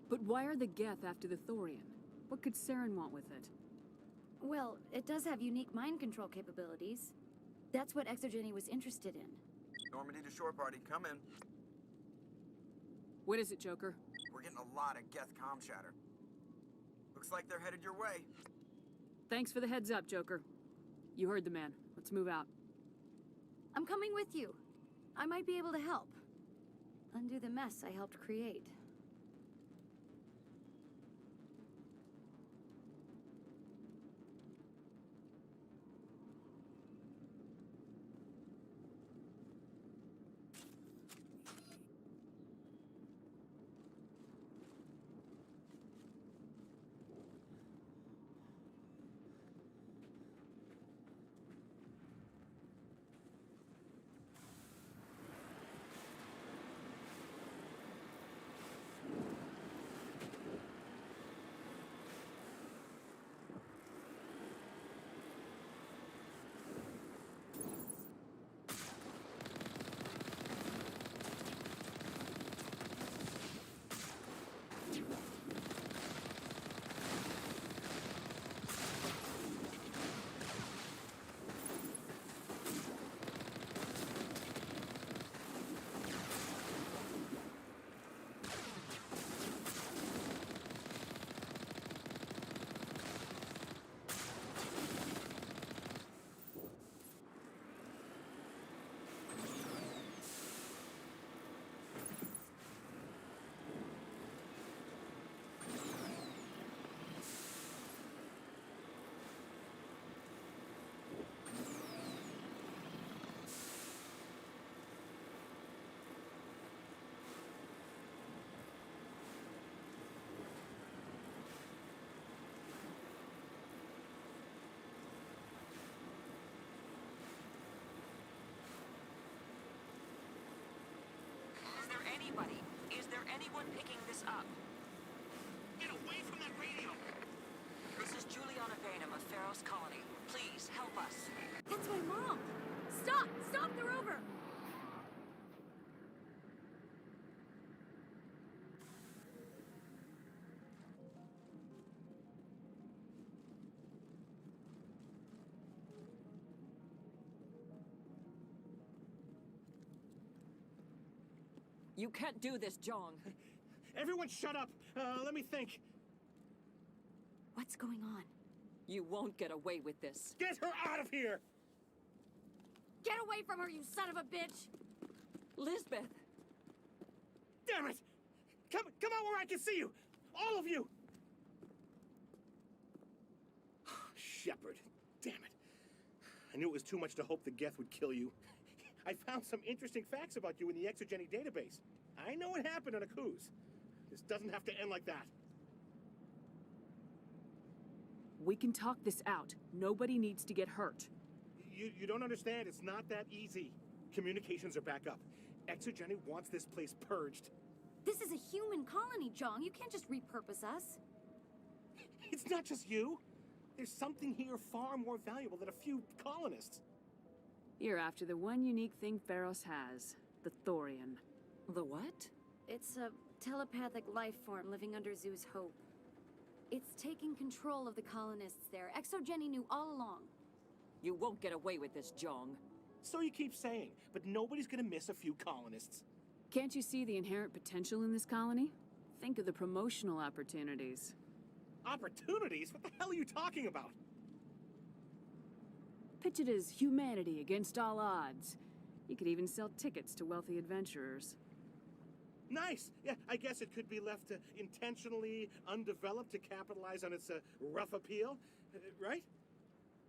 But why are the Geth after the Thorian? What could Saren want with it? Well, it does have unique mind control capabilities. That's what Exogeny was interested in. Normandy to shore party, come in. What is it, Joker? We're getting a lot of Geth comm chatter. Looks like they're headed your way. Thanks for the heads up, Joker. You heard the man. Let's move out. I'm coming with you. I might be able to help. Undo the mess I helped create. Is there anyone picking this up? Get away from that radio! This is Juliana Bainham of Pharaoh's Colony. Please, help us. That's my mom! Stop! Stop the rover! You can't do this, Jong. Everyone shut up! Let me think. What's going on? You won't get away with this. Get her out of here! Get away from her, you son of a bitch! Lisbeth! Damn it! Come out where I can see you! All of you! Shepard, damn it. I knew it was too much to hope the Geth would kill you. I found some interesting facts about you in the Exogeny database. I know what happened on Akuz. This doesn't have to end like that. We can talk this out. Nobody needs to get hurt. You don't understand. It's not that easy. Communications are back up. Exogeny wants this place purged. This is a human colony, Jong. You can't just repurpose us. It's not just you. There's something here far more valuable than a few colonists. You're after the one unique thing Pharos has. The Thorian. The what? It's a telepathic life form living under Zoo's hope. It's taking control of the colonists there. Exogeny knew all along. You won't get away with this, Jong. So you keep saying, but nobody's gonna miss a few colonists. Can't you see the inherent potential in this colony? Think of the promotional opportunities. Opportunities? What the hell are you talking about? Pitch it as humanity against all odds. You could even sell tickets to wealthy adventurers. Nice! Yeah, I guess it could be left intentionally undeveloped to capitalize on its rough appeal, right?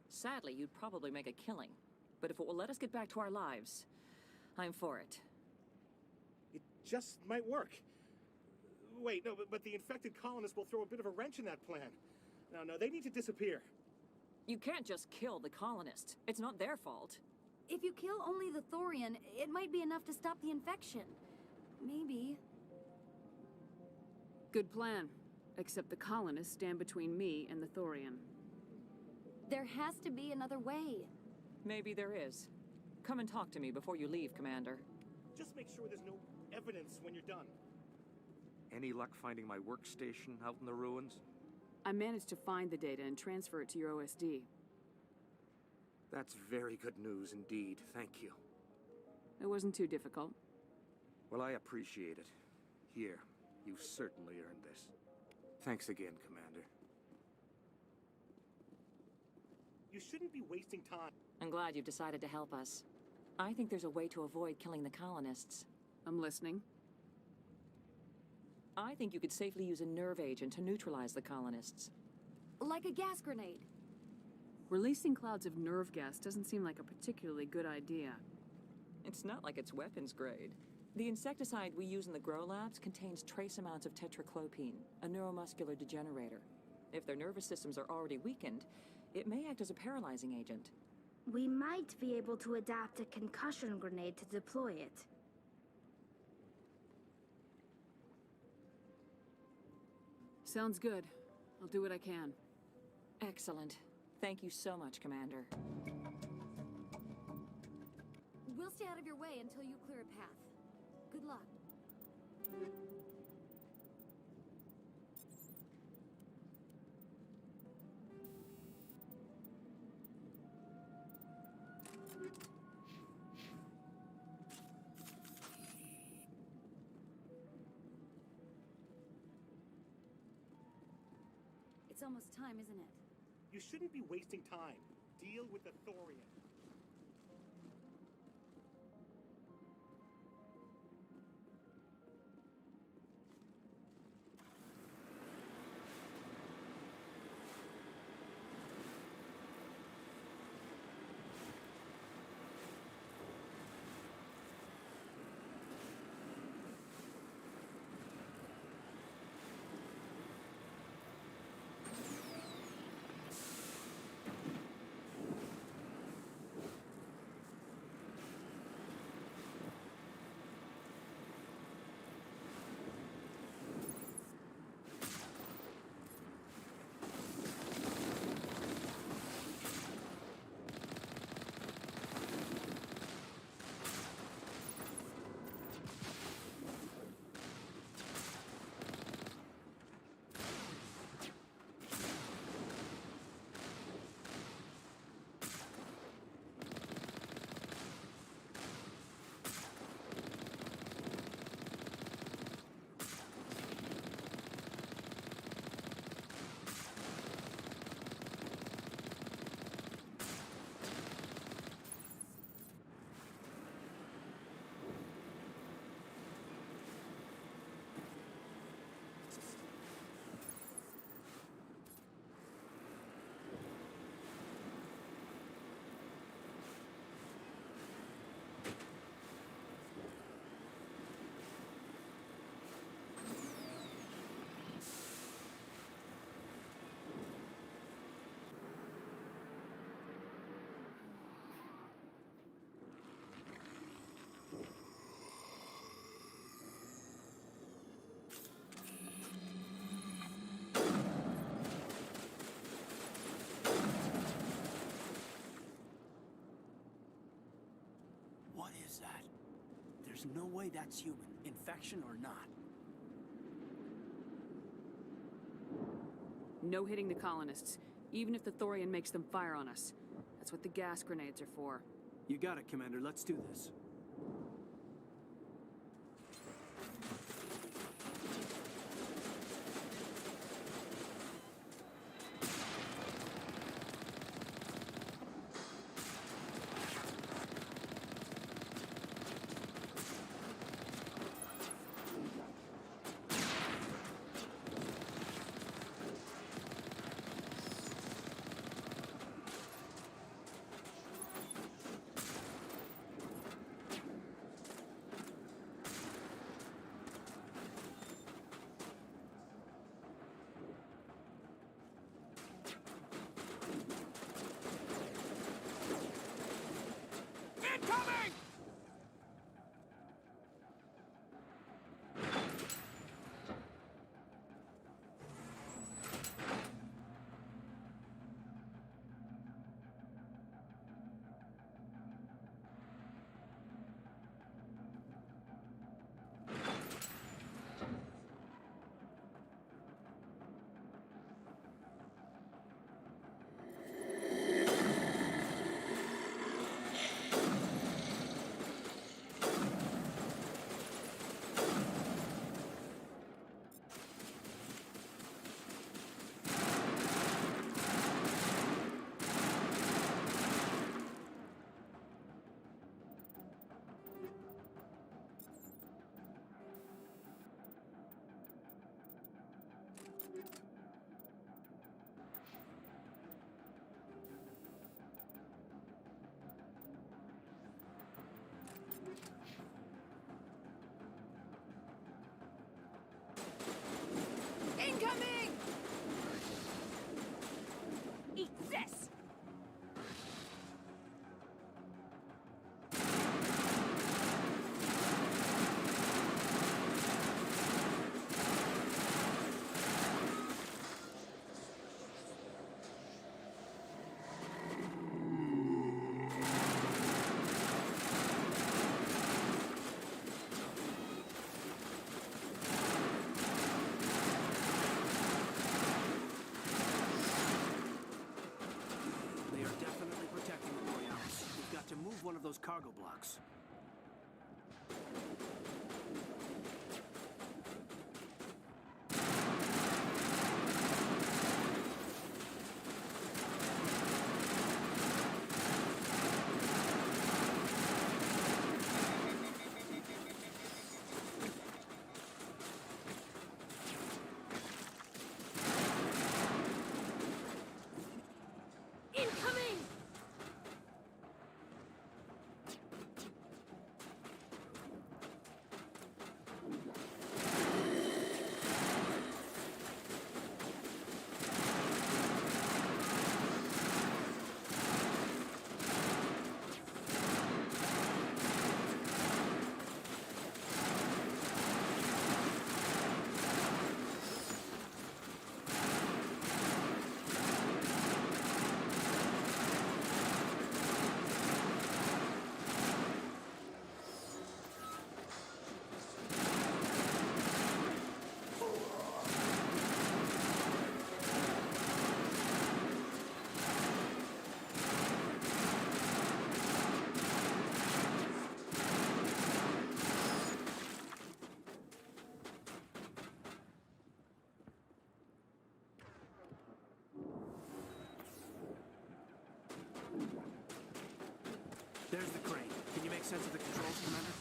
Sadly, you'd probably make a killing. But if it will let us get back to our lives, I'm for it. It just might work. Wait, no, but the infected colonists will throw a bit of a wrench in that plan. No, they need to disappear. You can't just kill the colonists. It's not their fault. If you kill only the Thorian, it might be enough to stop the infection. Maybe. Good plan. Except the colonists stand between me and the Thorian. There has to be another way. Maybe there is. Come and talk to me before you leave, Commander. Just make sure there's no evidence when you're done. Any luck finding my workstation out in the ruins? I managed to find the data and transfer it to your OSD. That's very good news indeed. Thank you. It wasn't too difficult. Well, I appreciate it. Here, you've certainly earned this. Thanks again, Commander. You shouldn't be wasting time. I'm glad you've decided to help us. I think there's a way to avoid killing the colonists. I'm listening. I think you could safely use a nerve agent to neutralize the colonists. Like a gas grenade. Releasing clouds of nerve gas doesn't seem like a particularly good idea. It's not like it's weapons grade. The insecticide we use in the grow labs contains trace amounts of tetraclopine, a neuromuscular degenerator. If their nervous systems are already weakened, it may act as a paralyzing agent. We might be able to adapt a concussion grenade to deploy it. Sounds good. I'll do what I can. Excellent. Thank you so much, Commander. We'll stay out of your way until you clear a path. Good luck. It's almost time, isn't it? You shouldn't be wasting time. Deal with the Thorian. What is that? There's no way that's human, infection or not. No hitting the colonists, even if the Thorian makes them fire on us. That's what the gas grenades are for. You got it, Commander. Let's do this. those cargo blocks. Incoming! There's the crane. Can you make sense of the controls, Commander?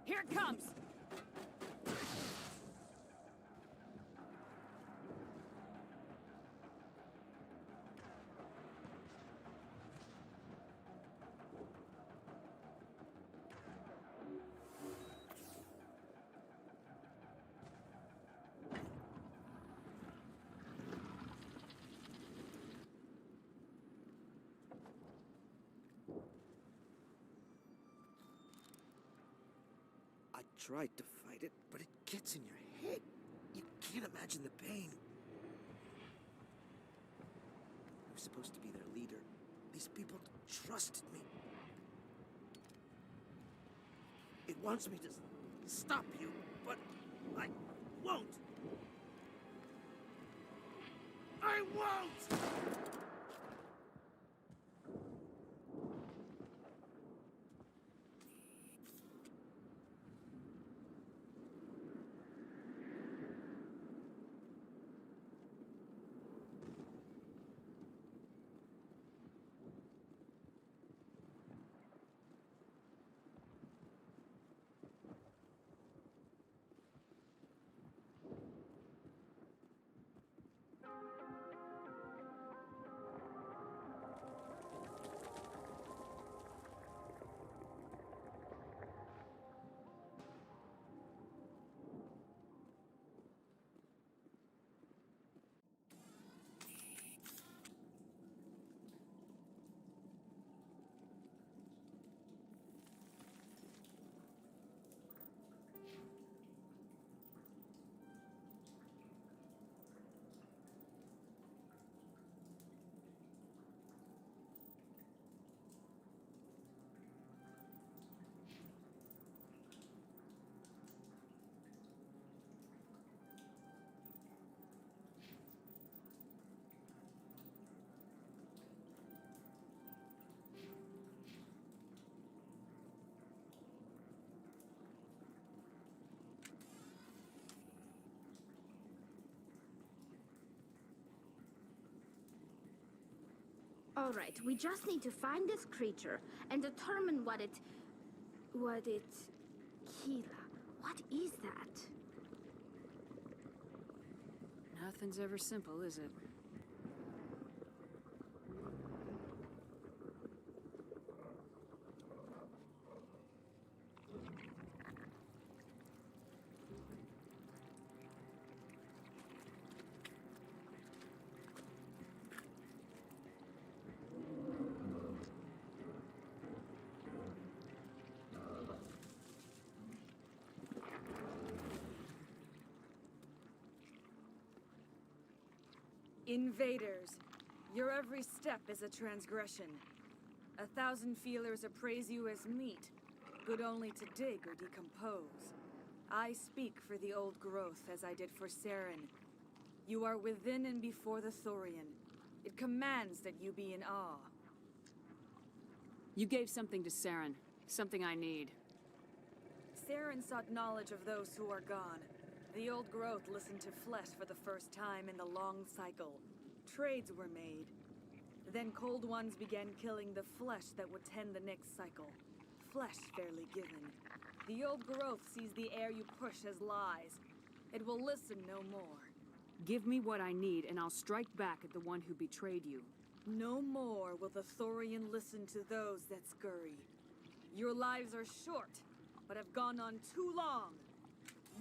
Here it comes! I tried to fight it, but it gets in your head. You can't imagine the pain. I was supposed to be their leader. These people trusted me. It wants me to stop you, but I won't. I won't! All right, we just need to find this creature and determine what it... Keela, what is that? Nothing's ever simple, is it? Invaders, Your every step is a transgression. 1,000 feelers appraise you as meat, good only to dig or decompose. I speak for the old growth as I did for Saren. You are within and before the Thorian. It commands that you be in awe. You gave something to Saren, something I need. Saren sought knowledge of those who are gone. The old growth listened to flesh for the first time in the long cycle. Trades were made. Then cold ones began killing the flesh that would tend the next cycle. Flesh fairly given. The old growth sees the air you push as lies. It will listen no more. Give me what I need, and I'll strike back at the one who betrayed you. No more will the Thorian listen to those that scurry. Your lives are short, but have gone on too long.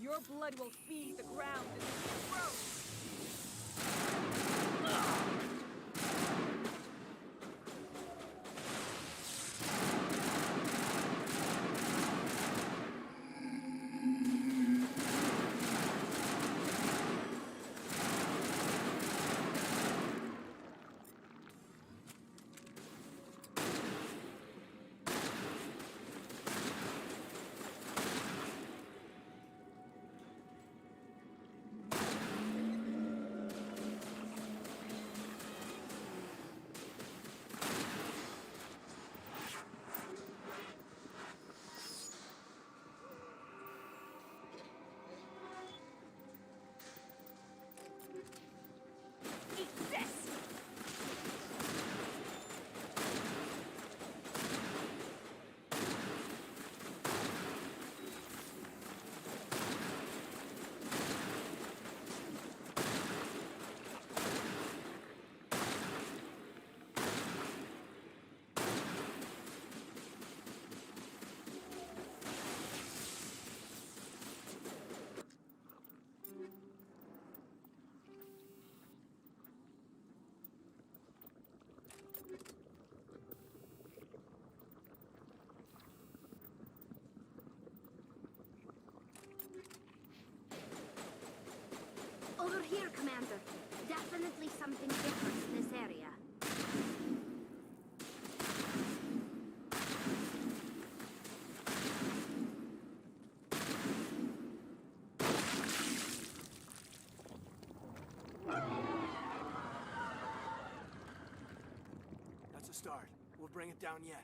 Your blood will feed the ground and grow. Over here, Commander. Definitely something different in this area. That's a start. We'll bring it down yet.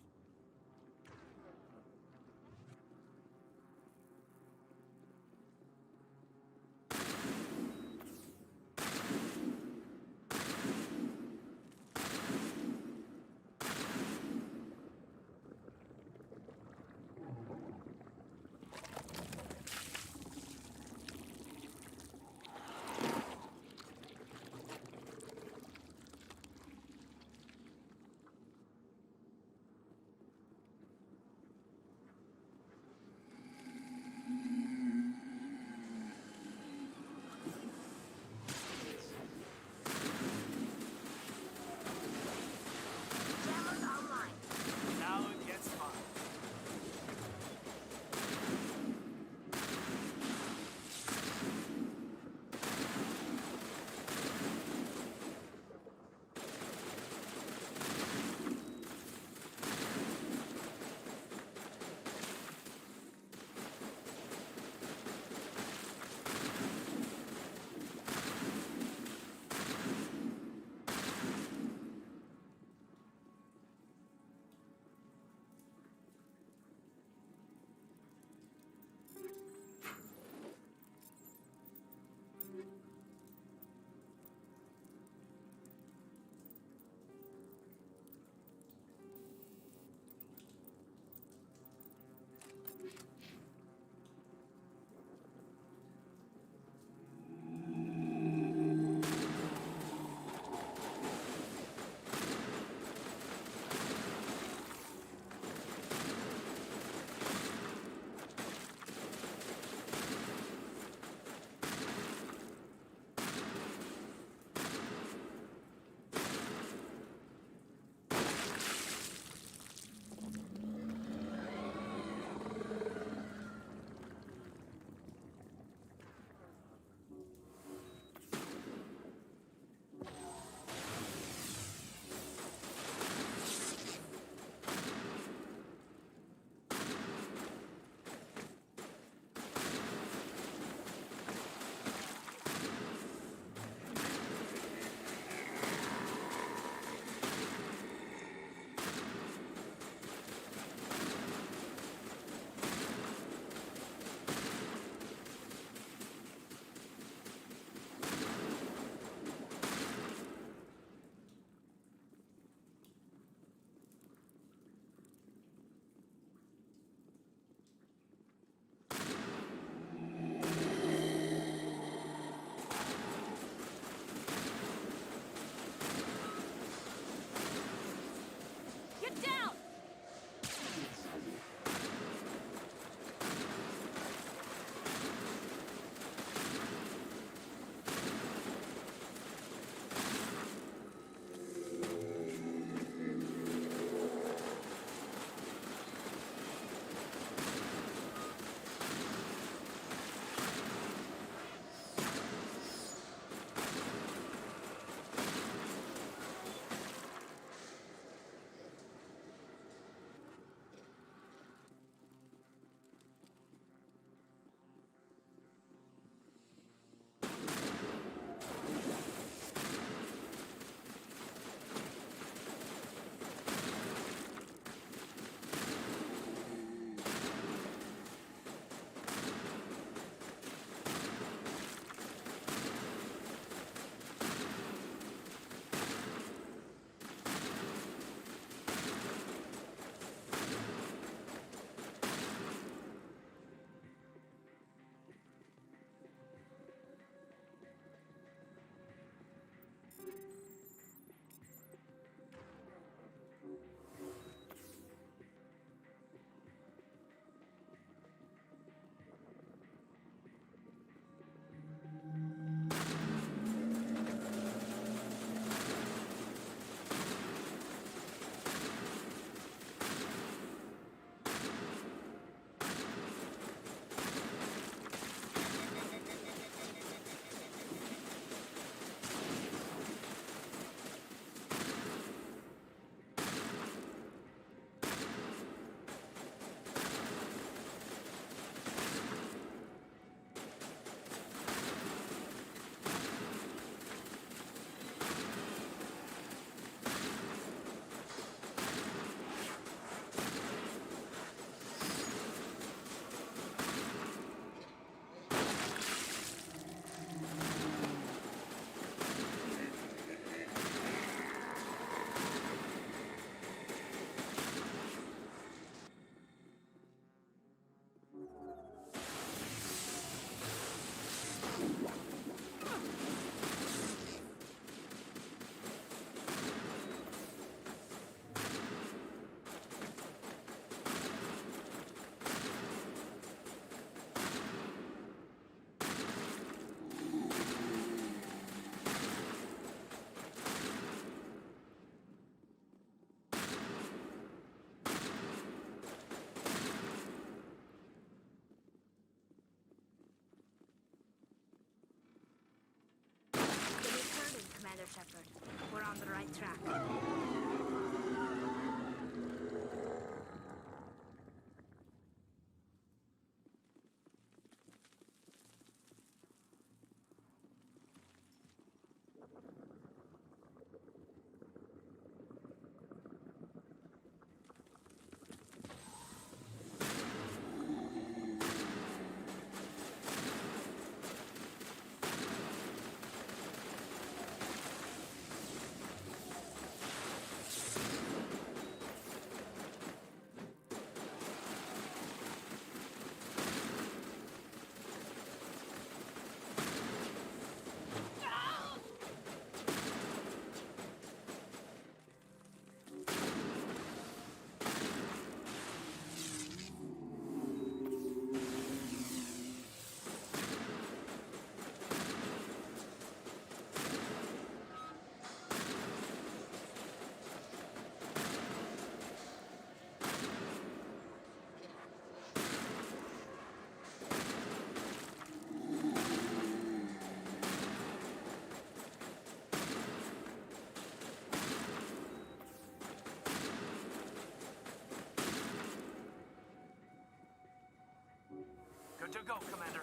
Good to go, Commander.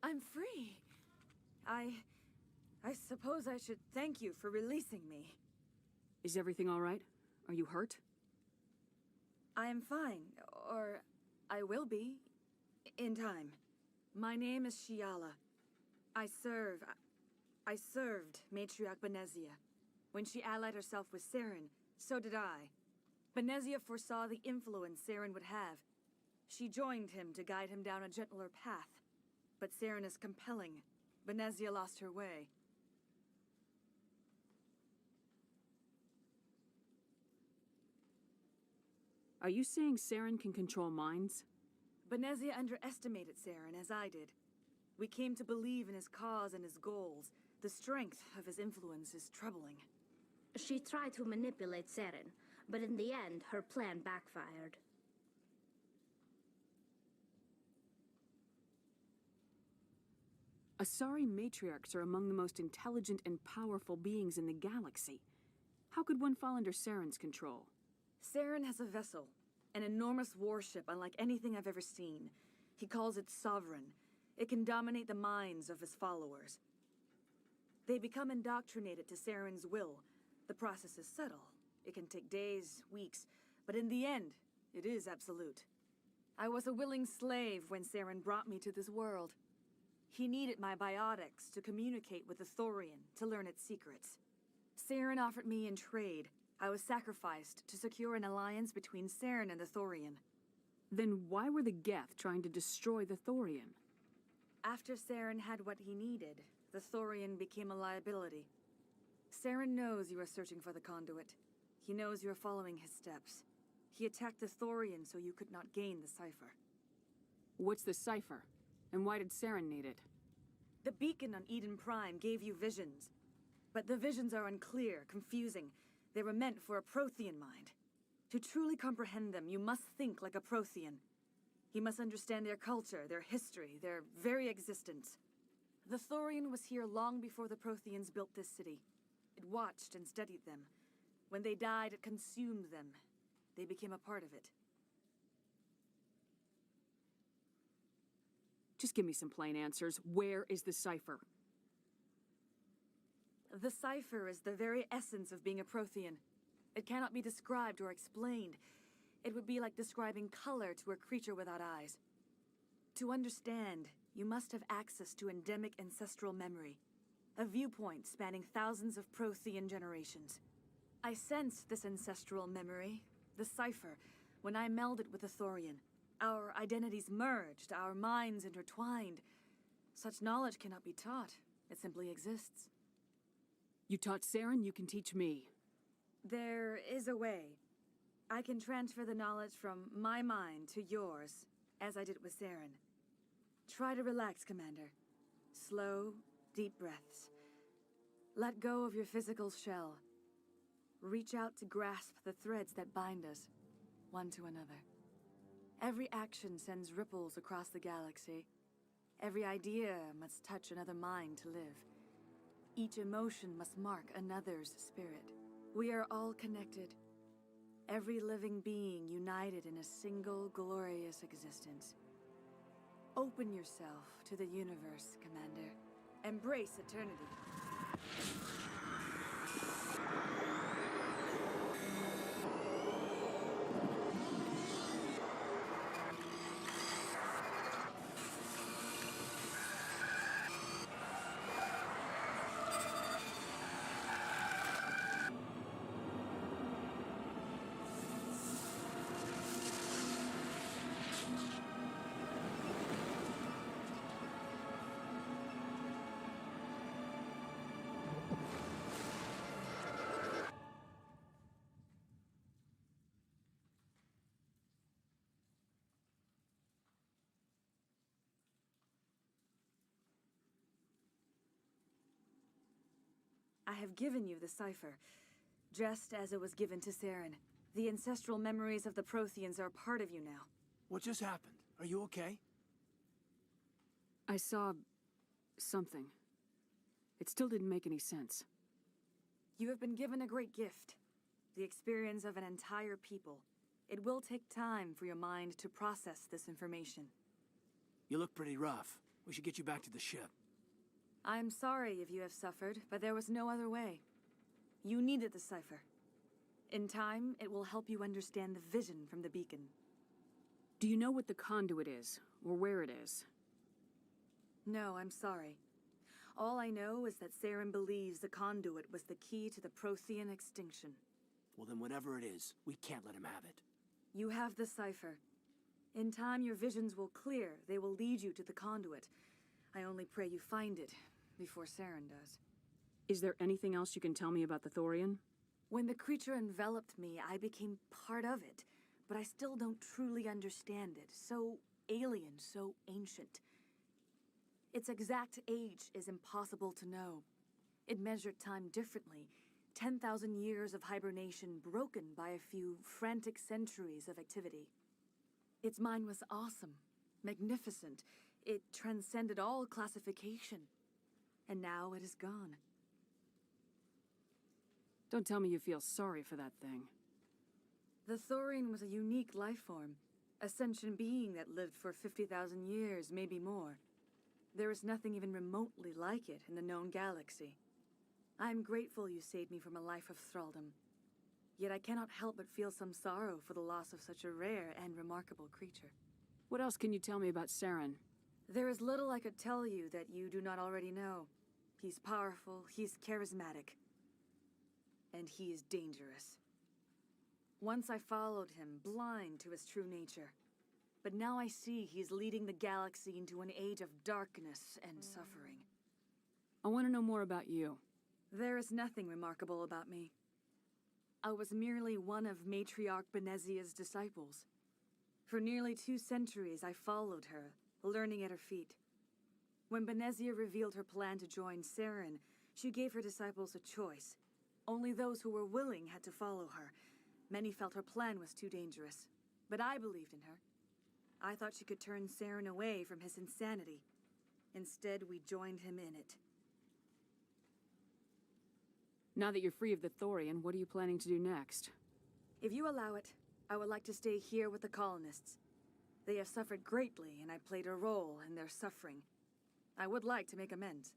I'm free. I suppose I should thank you for releasing me. Is everything all right? Are you hurt? I am fine, or I will be, in time. My name is Shiala. I served Matriarch Benezia. When she allied herself with Saren, so did I. Benezia foresaw the influence Saren would have. She joined him to guide him down a gentler path. But Saren is compelling. Benezia lost her way. Are you saying Saren can control minds? Benezia underestimated Saren, as I did. We came to believe in his cause and his goals. The strength of his influence is troubling. She tried to manipulate Saren, but in the end, her plan backfired. Asari matriarchs are among the most intelligent and powerful beings in the galaxy. How could one fall under Saren's control? Saren has a vessel, an enormous warship unlike anything I've ever seen. He calls it Sovereign. It can dominate the minds of his followers. They become indoctrinated to Saren's will. The process is subtle. It can take days, weeks, but in the end, it is absolute. I was a willing slave when Saren brought me to this world. He needed my biotics to communicate with the Thorian, to learn its secrets. Saren offered me in trade. I was sacrificed to secure an alliance between Saren and the Thorian. Then why were the Geth trying to destroy the Thorian? After Saren had what he needed, the Thorian became a liability. Saren knows you are searching for the conduit. He knows you are following his steps. He attacked the Thorian so you could not gain the cipher. What's the cipher? And why did Saren need it? The beacon on Eden Prime gave you visions. But the visions are unclear, confusing. They were meant for a Prothean mind. To truly comprehend them, you must think like a Prothean. You must understand their culture, their history, their very existence. The Thorian was here long before the Protheans built this city. It watched and studied them. When they died, it consumed them. They became a part of it. Just give me some plain answers. Where is the cipher? The cipher is the very essence of being a Prothean. It cannot be described or explained. It would be like describing color to a creature without eyes. To understand, you must have access to endemic ancestral memory, a viewpoint spanning thousands of Prothean generations. I sensed this ancestral memory, the cipher, when I melded with the Thorian. Our identities merged, our minds intertwined. Such knowledge cannot be taught. It simply exists. You taught Saren, you can teach me. There is a way. I can transfer the knowledge from my mind to yours, as I did with Saren. Try to relax, Commander. Slow, deep breaths. Let go of your physical shell. Reach out to grasp the threads that bind us, one to another. Every action sends ripples across the galaxy. Every idea must touch another mind to live. Each emotion must mark another's spirit. We are all connected. Every living being united in a single glorious existence. Open yourself to the universe, Commander. Embrace eternity. I have given you the cipher, just as it was given to Saren. The ancestral memories of the Protheans are part of you now. What just happened? Are you okay? I saw something. It still didn't make any sense. You have been given a great gift, the experience of an entire people. It will take time for your mind to process this information. You look pretty rough. We should get you back to the ship. I'm sorry if you have suffered, but there was no other way. You needed the cipher. In time, it will help you understand the vision from the beacon. Do you know what the conduit is, or where it is? No, I'm sorry. All I know is that Saren believes the conduit was the key to the Prothean extinction. Well, then whatever it is, we can't let him have it. You have the cipher. In time, your visions will clear. They will lead you to the conduit. I only pray you find it before Saren does. Is there anything else you can tell me about the Thorian? When the creature enveloped me, I became part of it, but I still don't truly understand it. So alien, so ancient. Its exact age is impossible to know. It measured time differently. 10,000 years of hibernation broken by a few frantic centuries of activity. Its mind was awesome, magnificent. It transcended all classification. And now it is gone. Don't tell me you feel sorry for that thing. The Thorian was a unique life form. A sentient being that lived for 50,000 years, maybe more. There is nothing even remotely like it in the known galaxy. I am grateful you saved me from a life of thraldom. Yet I cannot help but feel some sorrow for the loss of such a rare and remarkable creature. What else can you tell me about Saren? There is little I could tell you that you do not already know. He's powerful, he's charismatic. And he is dangerous. Once I followed him, blind to his true nature. But now I see he's leading the galaxy into an age of darkness and suffering. I want to know more about you. There is nothing remarkable about me. I was merely one of Matriarch Benezia's disciples. For nearly 2 centuries, I followed her, learning at her feet. When Benezia revealed her plan to join Saren, she gave her disciples a choice. Only those who were willing had to follow her. Many felt her plan was too dangerous, but I believed in her. I thought she could turn Saren away from his insanity. Instead, we joined him in it. Now that you're free of the Thorian, what are you planning to do next? If you allow it, I would like to stay here with the colonists. They have suffered greatly, and I played a role in their suffering. I would like to make amends.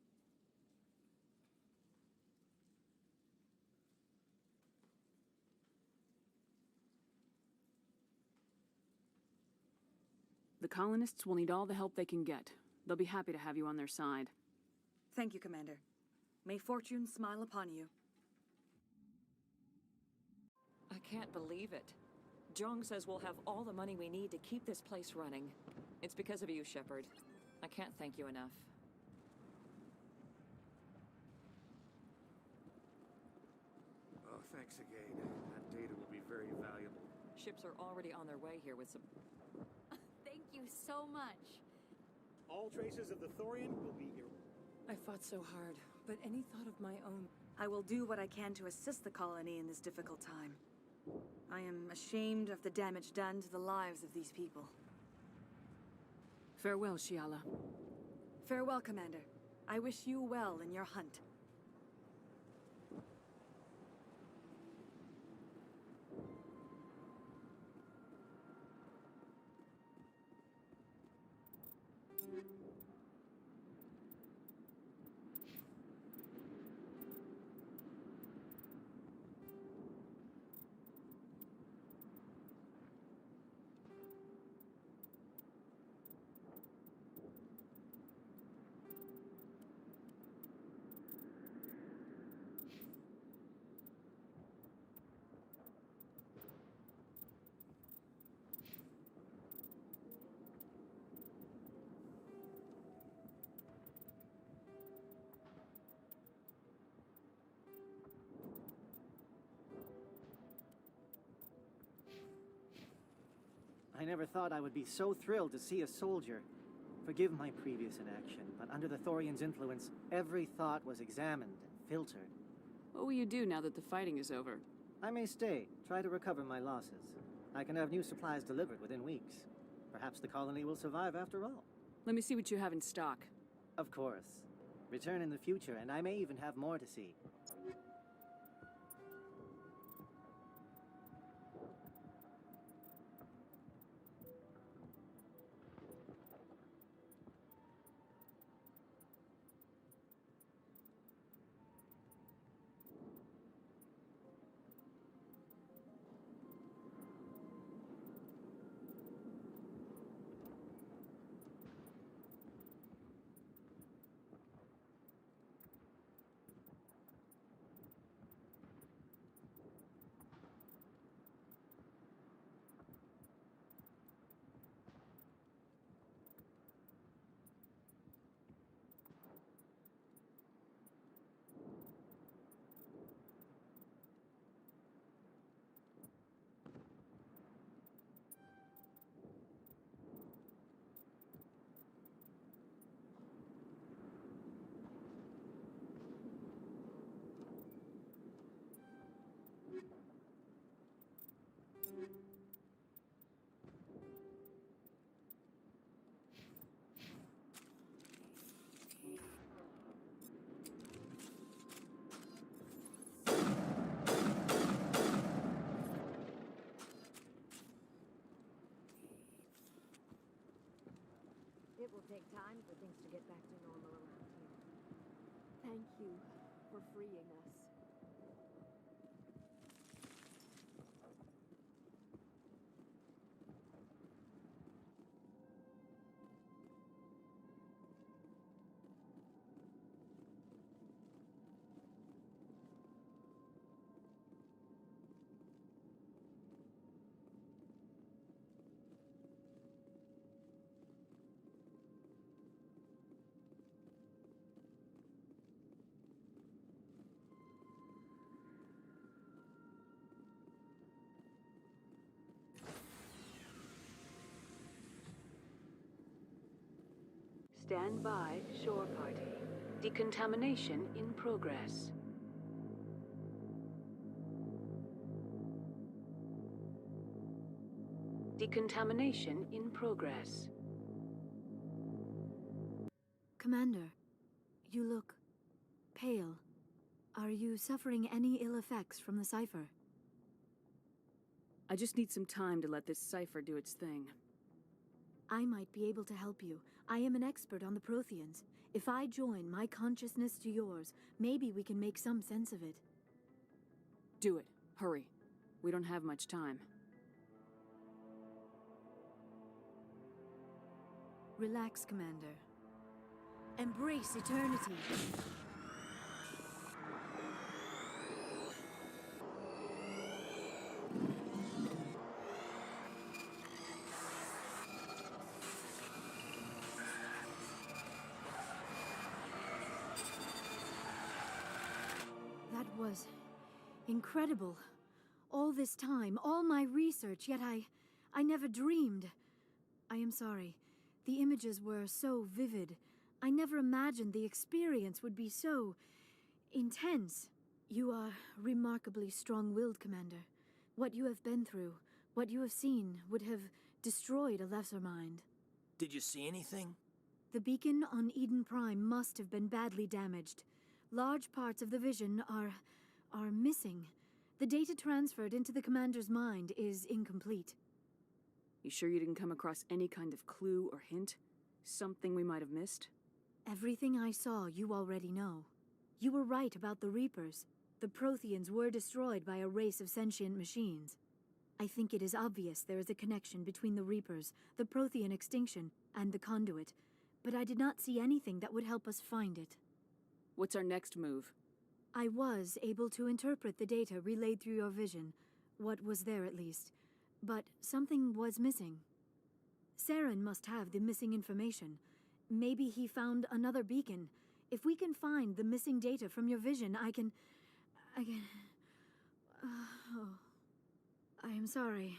The colonists will need all the help they can get. They'll be happy to have you on their side. Thank you, Commander. May fortune smile upon you. I can't believe it. Jong says we'll have all the money we need to keep this place running. It's because of you, Shepard. I can't thank you enough. Oh, thanks again. That data will be very valuable. Ships are already on their way here with some... Thank you so much. All traces of the Thorian will be I fought so hard, but any thought of my own... I will do what I can to assist the colony in this difficult time. I am ashamed of the damage done to the lives of these people. Farewell, Shiala. Farewell, Commander. I wish you well in your hunt. I never thought I would be so thrilled to see a soldier. Forgive my previous inaction, but under the Thorian's influence, every thought was examined and filtered. What will you do now that the fighting is over? I may stay, try to recover my losses. I can have new supplies delivered within weeks. Perhaps the colony will survive after all. Let me see what you have in stock. Of course. Return in the future, and I may even have more to see. It will take time for things to get back to normal around here. Thank you for freeing us. Stand by, shore party. Decontamination in progress. Decontamination in progress. Commander, you look pale. Are you suffering any ill effects from the cipher? I just need some time to let this cipher do its thing. I might be able to help you. I am an expert on the Protheans. If I join my consciousness to yours, maybe we can make some sense of it. Do it. Hurry. We don't have much time. Relax, Commander. Embrace eternity. That was incredible. All this time, all my research, yet I never dreamed. I am sorry. The images were so vivid. I never imagined the experience would be so intense. You are remarkably strong-willed, Commander. What you have been through, what you have seen, would have destroyed a lesser mind. Did you see anything? The beacon on Eden Prime must have been badly damaged. Large parts of the vision are missing. The data transferred into the Commander's mind is incomplete. You sure you didn't come across any kind of clue or hint? Something we might have missed? Everything I saw, you already know. You were right about the Reapers. The Protheans were destroyed by a race of sentient machines. I think it is obvious there is a connection between the Reapers, the Prothean extinction, and the Conduit, but I did not see anything that would help us find it. What's our next move? I was able to interpret the data relayed through your vision, what was there at least, but something was missing. Saren must have the missing information. Maybe he found another beacon. If we can find the missing data from your vision, I can... oh. I am sorry.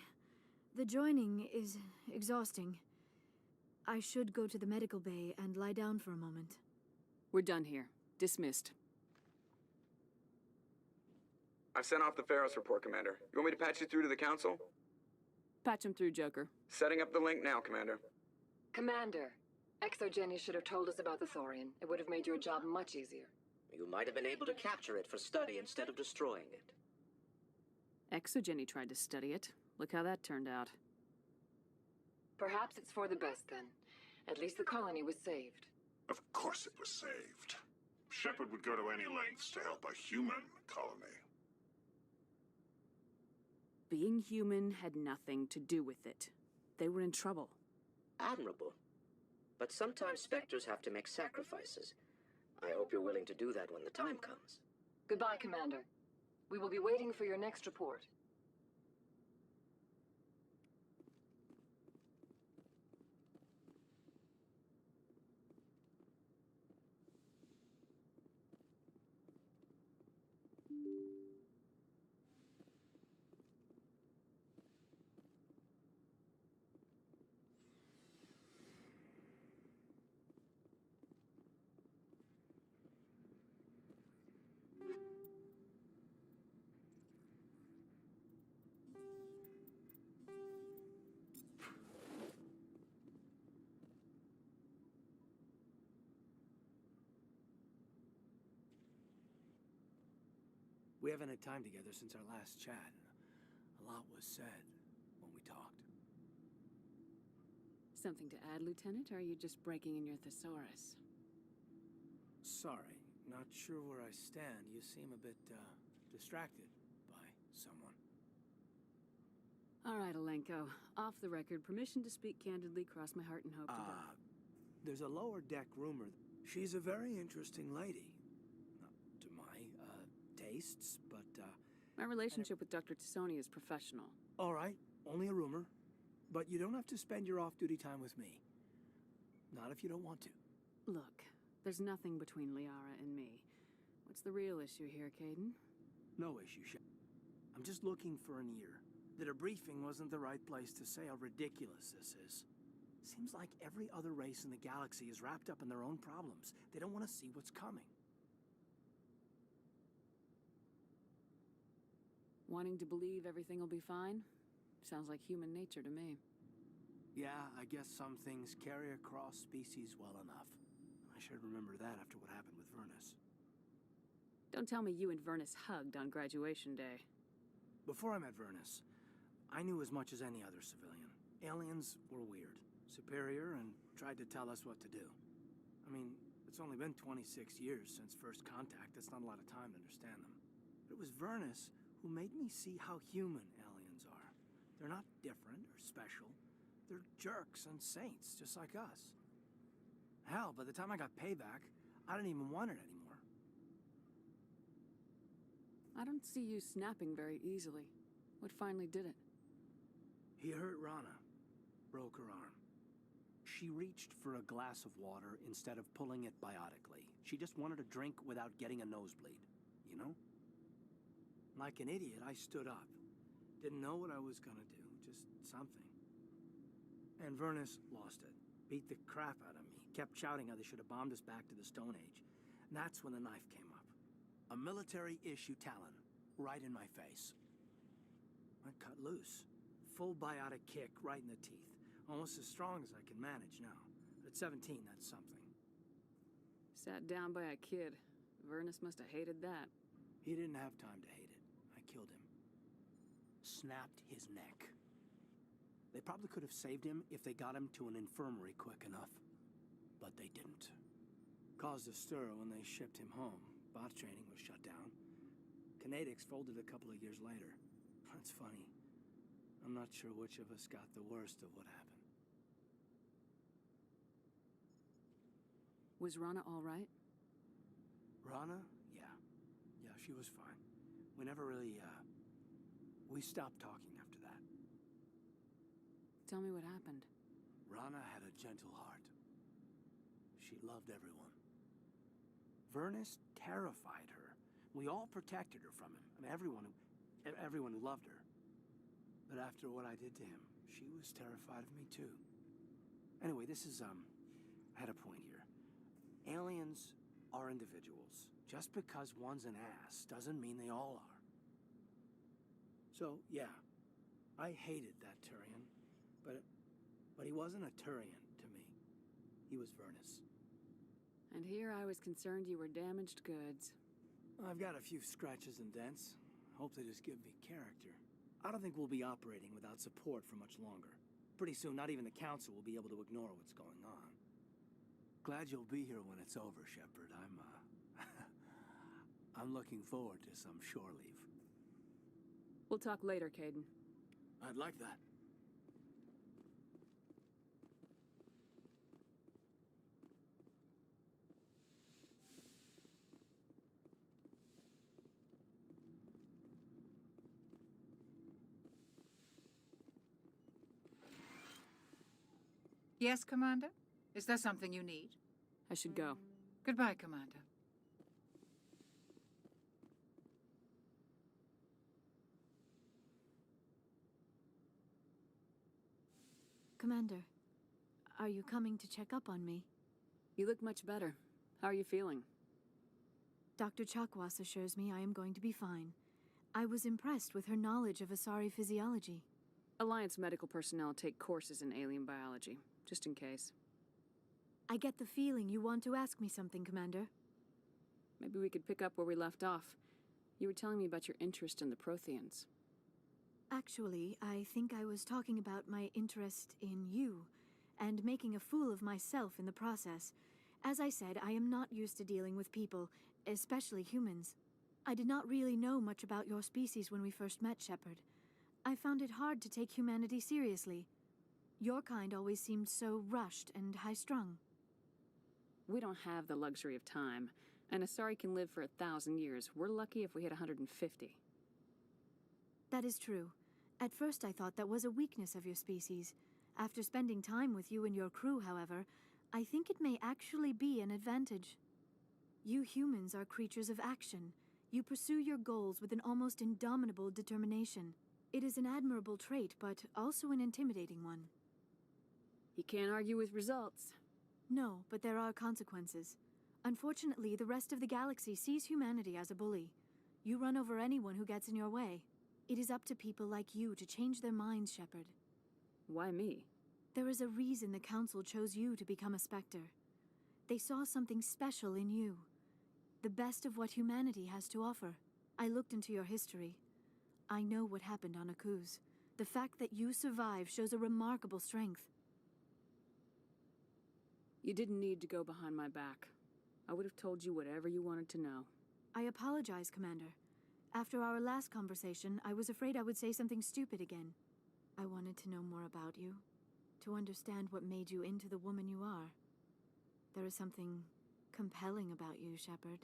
The joining is exhausting. I should go to the medical bay and lie down for a moment. We're done here. Dismissed. I've sent off the Pharos report, Commander. You want me to patch you through to the Council? Patch him through, Joker. Setting up the link now, Commander. Commander, Exogeny should have told us about the Thorian. It would have made your job much easier. You might have been able to capture it for study instead of destroying it. Exogeny tried to study it. Look how that turned out. Perhaps it's for the best, then. At least the colony was saved. Of course it was saved. Shepard would go to any lengths to help a human colony. Being human had nothing to do with it. They were in trouble. Admirable. But sometimes Spectres have to make sacrifices. I hope you're willing to do that when the time comes. Goodbye, Commander. We will be waiting for your next report. We haven't had time together since our last chat. A lot was said when we talked. Something to add, Lieutenant, or are you just breaking in your thesaurus? Sorry, not sure where I stand. You seem a bit, distracted by someone. All right, Alenko. Off the record, permission to speak candidly, cross my heart and hope to God. There's a lower deck rumor. She's a very interesting lady. Not to my, tastes, but, My relationship with Dr. T'Soni is professional. All right, only a rumor. But you don't have to spend your off-duty time with me. Not if you don't want to. Look, there's nothing between Liara and me. What's the real issue here, Caden? No issue, Shep. I'm just looking for an ear. That a briefing wasn't the right place to say how ridiculous this is. Seems like every other race in the galaxy is wrapped up in their own problems. They don't want to see what's coming. Wanting to believe everything will be fine? Sounds like human nature to me. Yeah, I guess some things carry across species well enough. I should remember that after what happened with Vernus. Don't tell me you and Vernus hugged on graduation day. Before I met Vernus, I knew as much as any other civilian. Aliens were weird, superior, and tried to tell us what to do. I mean, it's only been 26 years since first contact. That's not a lot of time to understand them. But it was Vernus who made me see how human aliens are. They're not different or special. They're jerks and saints, just like us. Hell, by the time I got payback, I didn't even want it anymore. I don't see you snapping very easily. What finally did it? He hurt Rana. Broke her arm. She reached for a glass of water instead of pulling it biotically. She just wanted a drink without getting a nosebleed, you know? Like an idiot, I stood up. Didn't know what I was gonna do, just something. And Vernus lost it. Beat the crap out of me. Kept shouting how they should have bombed us back to the Stone Age. And that's when the knife came up. A military-issue talon, right in my face. I cut loose. Full biotic kick right in the teeth. Almost as strong as I can manage now. But at 17, that's something. Sat down by a kid. Vernus must have hated that. He didn't have time to hate it. I killed him. Snapped his neck. They probably could have saved him if they got him to an infirmary quick enough. But they didn't. Caused a stir when they shipped him home. Bot training was shut down. Kinetics folded a couple of years later. That's funny. I'm not sure which of us got the worst of what happened. Was Rana all right? Rana? Yeah. Yeah, she was fine. We never really, we stopped talking after that. Tell me what happened. Rana had a gentle heart. She loved everyone. Vernus terrified her. We all protected her from him. I mean, everyone who loved her. But after what I did to him, she was terrified of me too. Anyway, this is, I had a point here. Aliens are individuals. Just because one's an ass doesn't mean they all are. So, yeah, I hated that Turian, but he wasn't a Turian to me. He was Vernus. And here I was concerned you were damaged goods. I've got a few scratches and dents. Hope they just give me character. I don't think we'll be operating without support for much longer. Pretty soon, not even the Council will be able to ignore what's going on. Glad you'll be here when it's over, Shepard. I'm looking forward to some shore leave. We'll talk later, Caden. I'd like that. Yes, Commander? Is there something you need? I should go. Goodbye, Commander. Commander, are you coming to check up on me? You look much better. How are you feeling? Dr. Chakwas assures me I am going to be fine. I was impressed with her knowledge of Asari physiology. Alliance medical personnel take courses in alien biology, just in case. I get the feeling you want to ask me something, Commander. Maybe we could pick up where we left off. You were telling me about your interest in the Protheans. Actually, I think I was talking about my interest in you, and making a fool of myself in the process. As I said, I am not used to dealing with people, especially humans. I did not really know much about your species when we first met, Shepard. I found it hard to take humanity seriously. Your kind always seemed so rushed and high-strung. We don't have the luxury of time. An Asari can live for 1,000 years. We're lucky if we hit 150. That is true. At first I thought that was a weakness of your species. After spending time with you and your crew, however, I think it may actually be an advantage. You humans are creatures of action. You pursue your goals with an almost indomitable determination. It is an admirable trait, but also an intimidating one. You can't argue with results. No, but there are consequences. Unfortunately, the rest of the galaxy sees humanity as a bully. You run over anyone who gets in your way. It is up to people like you to change their minds, Shepard. Why me? There is a reason the Council chose you to become a Spectre. They saw something special in you. The best of what humanity has to offer. I looked into your history. I know what happened on Akuz. The fact that you survived shows a remarkable strength. You didn't need to go behind my back. I would have told you whatever you wanted to know. I apologize, Commander. After our last conversation, I was afraid I would say something stupid again. I wanted to know more about you, to understand what made you into the woman you are. There is something compelling about you, Shepard.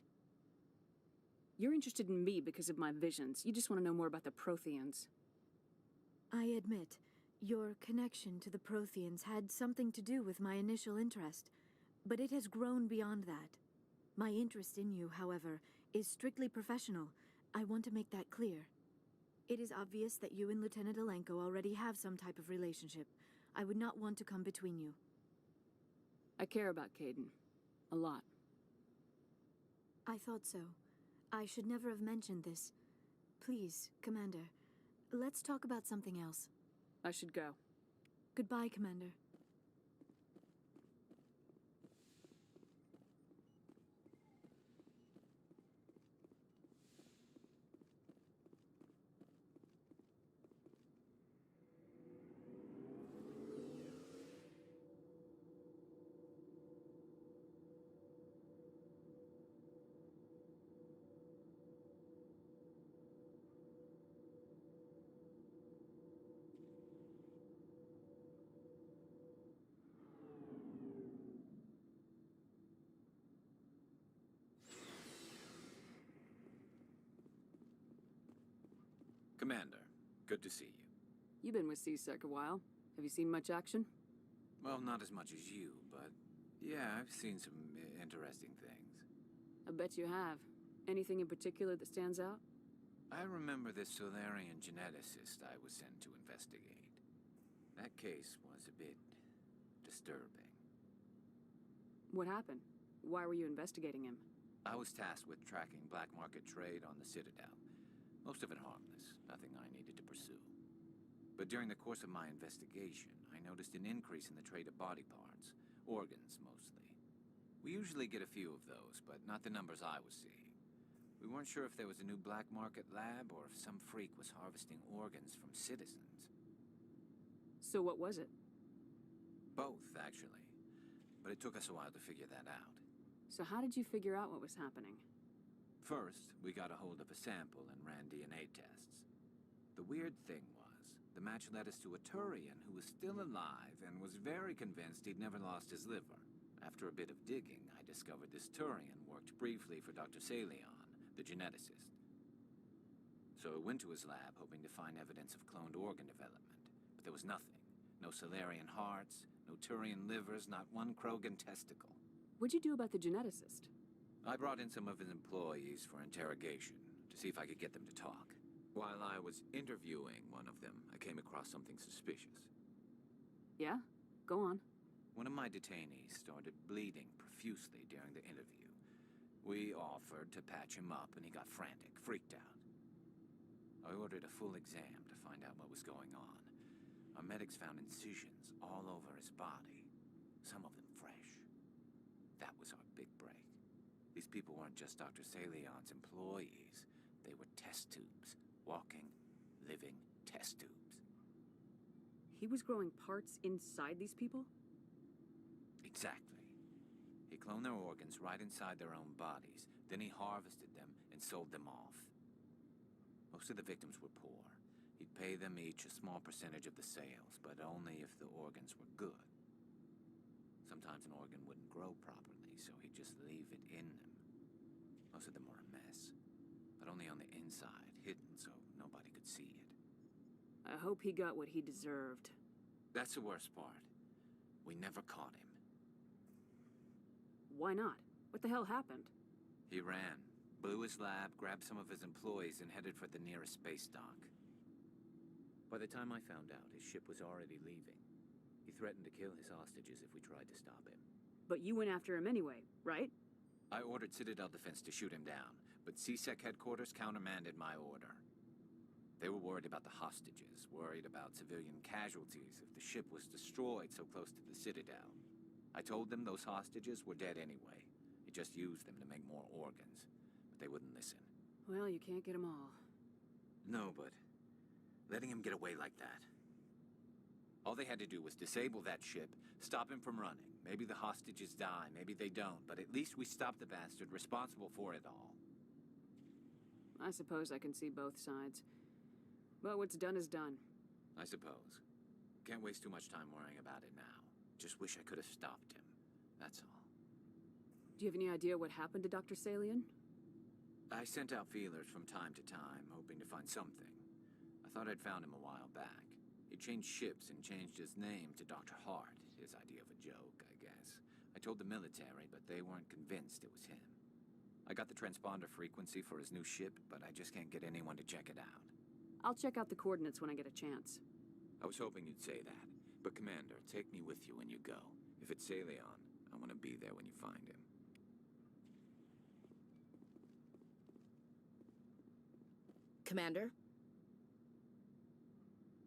You're interested in me because of my visions. You just want to know more about the Protheans. I admit, your connection to the Protheans had something to do with my initial interest, but it has grown beyond that. My interest in you, however, is strictly professional. I want to make that clear. It is obvious that you and Lieutenant Alenko already have some type of relationship. I would not want to come between you. I care about Caden. A lot. I thought so. I should never have mentioned this. Please, Commander, let's talk about something else. I should go. Goodbye, Commander. Commander, good to see you. You've been with CSEC a while. Have you seen much action? Well, not as much as you, but yeah, I've seen some interesting things. I bet you have. Anything in particular that stands out? I remember this Solarian geneticist I was sent to investigate. That case was a bit disturbing. What happened? Why were you investigating him? I was tasked with tracking black market trade on the Citadel. Most of it harmless, nothing I needed to pursue. But during the course of my investigation, I noticed an increase in the trade of body parts, organs mostly. We usually get a few of those, but not the numbers I was seeing. We weren't sure if there was a new black market lab or if some freak was harvesting organs from citizens. So what was it? Both, actually. But it took us a while to figure that out. So how did you figure out what was happening? First, we got a hold of a sample and ran DNA tests. The weird thing was, the match led us to a Turian who was still alive and was very convinced he'd never lost his liver. After a bit of digging, I discovered this Turian worked briefly for Dr. Salion, the geneticist. So I went to his lab hoping to find evidence of cloned organ development, but there was nothing. No Solarian hearts, no Turian livers, not one Krogan testicle. What'd you do about the geneticist? I brought in some of his employees for interrogation, to see if I could get them to talk. While I was interviewing one of them, I came across something suspicious. Yeah? Go on. One of my detainees started bleeding profusely during the interview. We offered to patch him up, and he got frantic, freaked out. I ordered a full exam to find out what was going on. Our medics found incisions all over his body, some of them fresh. That was our big break. These people weren't just Dr. Salion's employees. They were test tubes. Walking, living test tubes. He was growing parts inside these people? Exactly. He cloned their organs right inside their own bodies. Then he harvested them and sold them off. Most of the victims were poor. He'd pay them each a small percentage of the sales, but only if the organs were good. Sometimes an organ wouldn't grow properly, so he'd just leave it in them. Most of them were a mess, but only on the inside, hidden so nobody could see it. I hope he got what he deserved. That's the worst part. We never caught him. Why not? What the hell happened? He ran, blew his lab, grabbed some of his employees, and headed for the nearest space dock. By the time I found out, his ship was already leaving. He threatened to kill his hostages if we tried to stop him. But you went after him anyway, right? I ordered Citadel Defense to shoot him down, but CSEC headquarters countermanded my order. They were worried about the hostages, worried about civilian casualties if the ship was destroyed so close to the Citadel. I told them those hostages were dead anyway. He just used them to make more organs, but they wouldn't listen. Well, you can't get them all. No, but letting him get away like that. All they had to do was disable that ship, stop him from running. Maybe the hostages die, maybe they don't, but at least we stopped the bastard responsible for it all. I suppose I can see both sides. But what's done is done. I suppose. Can't waste too much time worrying about it now. Just wish I could have stopped him. That's all. Do you have any idea what happened to Dr. Salian? I sent out feelers from time to time, hoping to find something. I thought I'd found him a while back. He changed ships and changed his name to Dr. Hart, his idea of a joke, I guess. I told the military, but they weren't convinced it was him. I got the transponder frequency for his new ship, but I just can't get anyone to check it out. I'll check out the coordinates when I get a chance. I was hoping you'd say that. But Commander, take me with you when you go. If it's Salion, I want to be there when you find him. Commander?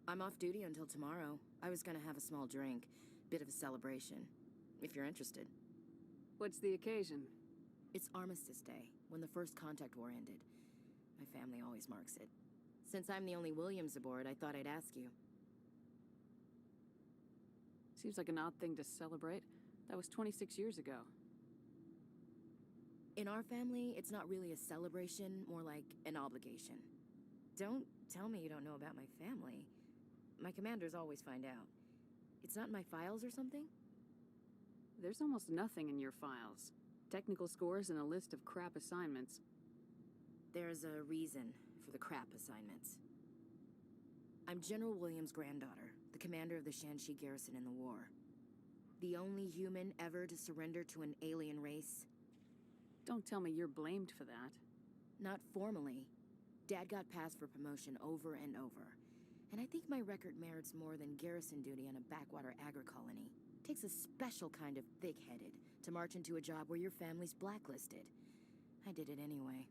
I'm off duty until tomorrow. I was gonna have a small drink. Bit of a celebration. If you're interested. What's the occasion? It's Armistice Day, when the First Contact War ended. My family always marks it. Since I'm the only Williams aboard, I thought I'd ask you. Seems like an odd thing to celebrate. That was 26 years ago. In our family, it's not really a celebration, more like an obligation. Don't tell me you don't know about my family. My commanders always find out. It's not in my files or something? There's almost nothing in your files. Technical scores and a list of crap assignments. There's a reason for the crap assignments. I'm General Williams' granddaughter, the commander of the Shanxi garrison in the war. The only human ever to surrender to an alien race. Don't tell me you're blamed for that. Not formally. Dad got passed for promotion over and over. And I think my record merits more than garrison duty on a backwater agri-colony. Takes a special kind of thick-headed to march into a job where your family's blacklisted. I did it anyway.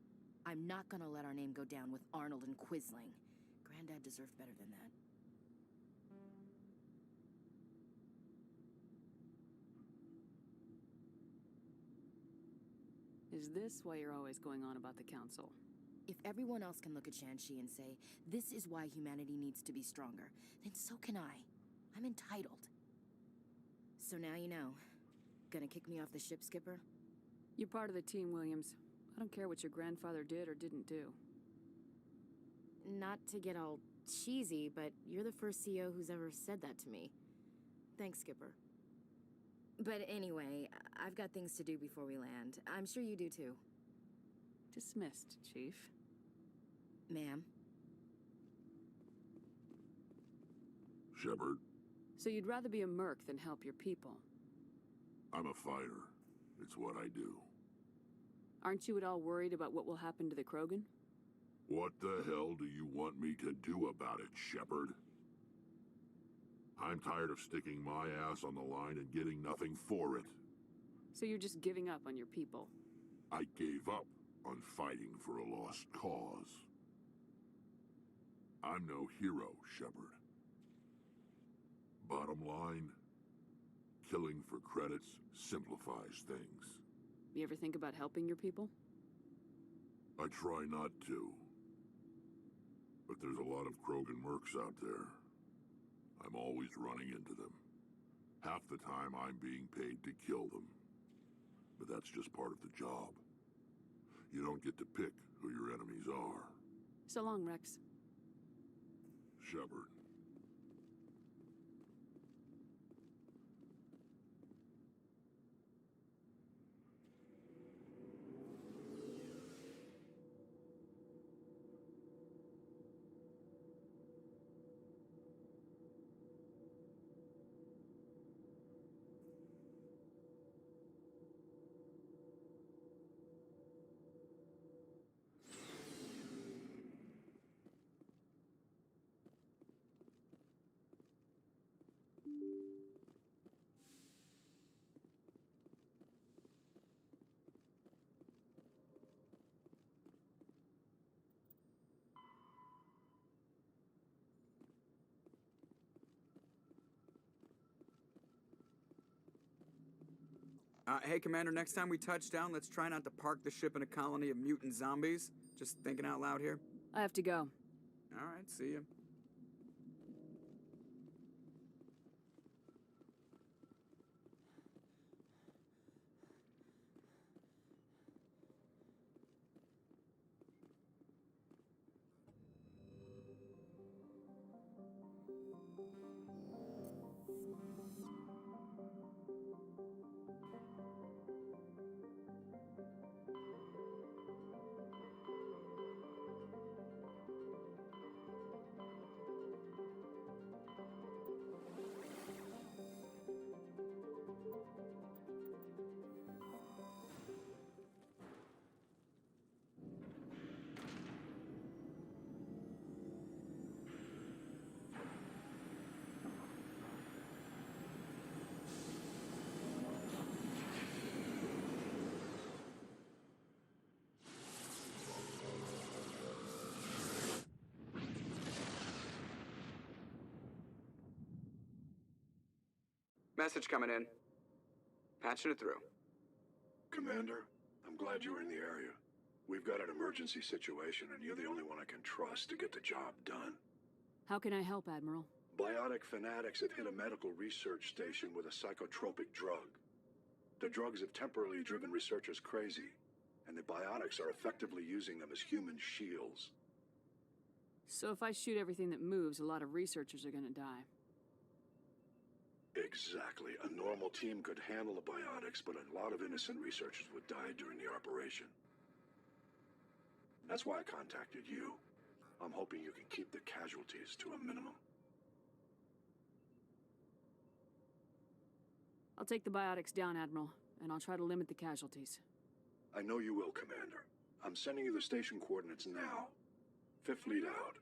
I'm not gonna let our name go down with Arnold and Quisling. Granddad deserved better than that. Is this why you're always going on about the Council? If everyone else can look at Shanxi and say, this is why humanity needs to be stronger, then so can I. I'm entitled. So now you know. Gonna kick me off the ship, Skipper? You're part of the team, Williams. I don't care what your grandfather did or didn't do. Not to get all cheesy, but you're the first CO who's ever said that to me. Thanks, Skipper. But anyway, I've got things to do before we land. I'm sure you do too. Dismissed, Chief. Ma'am. Shepard, So you'd rather be a merc than help your people? I'm a fighter. It's what I do. Aren't you at all worried about what will happen to the Krogan? What the hell do you want me to do about it, Shepard? I'm tired of sticking my ass on the line and getting nothing for it. So you're just giving up on your people? I gave up on fighting for a lost cause. I'm no hero, Shepard. Bottom line, killing for credits simplifies things. You ever think about helping your people? I try not to. But there's a lot of Krogan mercs out there. I'm always running into them. Half the time I'm being paid to kill them. But that's just part of the job. You don't get to pick who your enemies are. So long, Rex. Shepard. Hey, Commander, next time we touch down, let's try not to park the ship in a colony of mutant zombies. Just thinking out loud here. I have to go. All right, see ya. Message coming in. Patching it through. Commander, I'm glad you were in the area. We've got an emergency situation, and you're the only one I can trust to get the job done. How can I help, Admiral? Biotic fanatics have hit a medical research station with a psychotropic drug. The drugs have temporarily driven researchers crazy, and the biotics are effectively using them as human shields. So if I shoot everything that moves, a lot of researchers are gonna die. Exactly. A normal team could handle the biotics, but a lot of innocent researchers would die during the operation. That's why I contacted you. I'm hoping you can keep the casualties to a minimum. I'll take the biotics down, Admiral, and I'll try to limit the casualties. I know you will, Commander. I'm sending you the station coordinates now. Fifth Fleet out.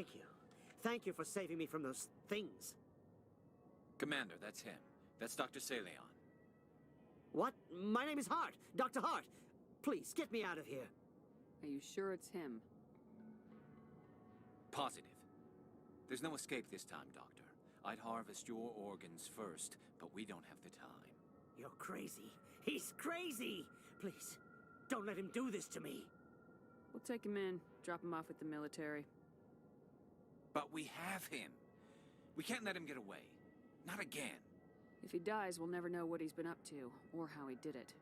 Thank you. Thank you for saving me from those things. Commander, that's him. That's Dr. Saleon. What? My name is Hart. Dr. Hart. Please, get me out of here. Are you sure it's him? Positive. There's no escape this time, Doctor. I'd harvest your organs first, but we don't have the time. You're crazy. He's crazy! Please, don't let him do this to me. We'll take him in, drop him off with the military. But we have him. We can't let him get away. Not again. If he dies, we'll never know what he's been up to, or how he did it.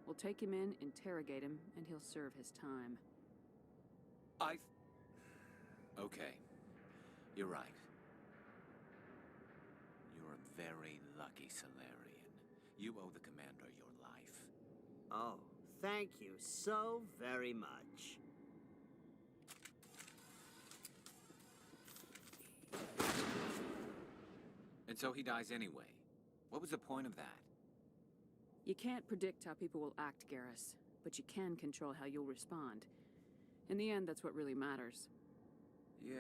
We'll take him in, interrogate him, and he'll serve his time. Okay. You're right. You're a very lucky Solarian. You owe the Commander your life. Oh, thank you so very much. And so he dies anyway. What was the point of that? You can't predict how people will act, Garrus, but you can control how you'll respond. In the end, that's what really matters. Yeah.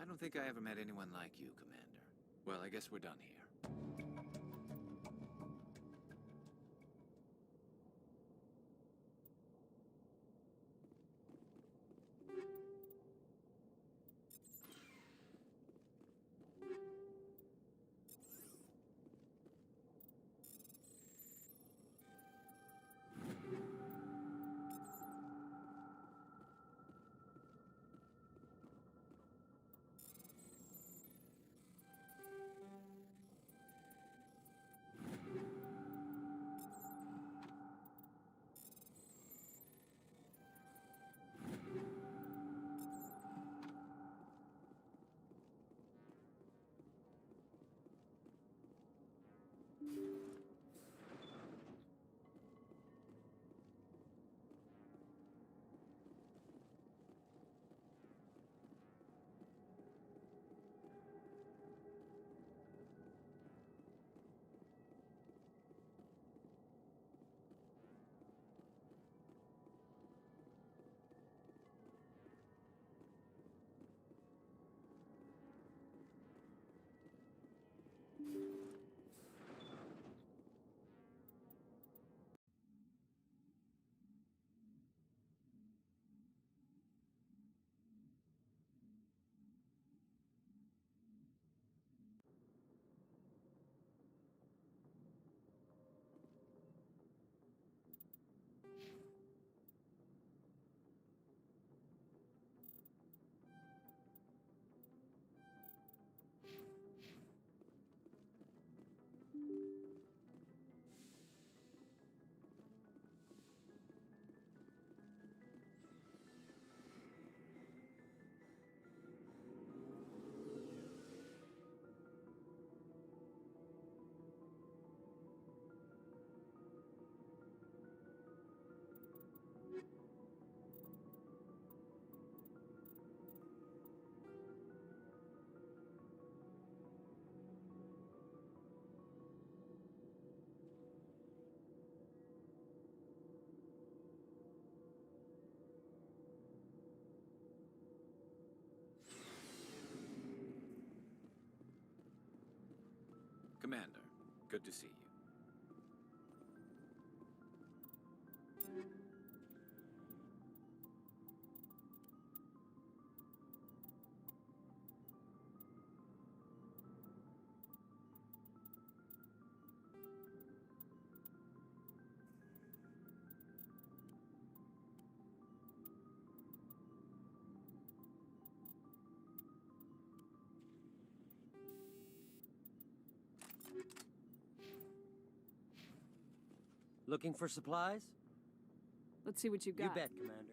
I don't think I ever met anyone like you, Commander. Well, I guess we're done here. Commander, good to see you. Looking for supplies? Let's see what you got. You bet, Commander.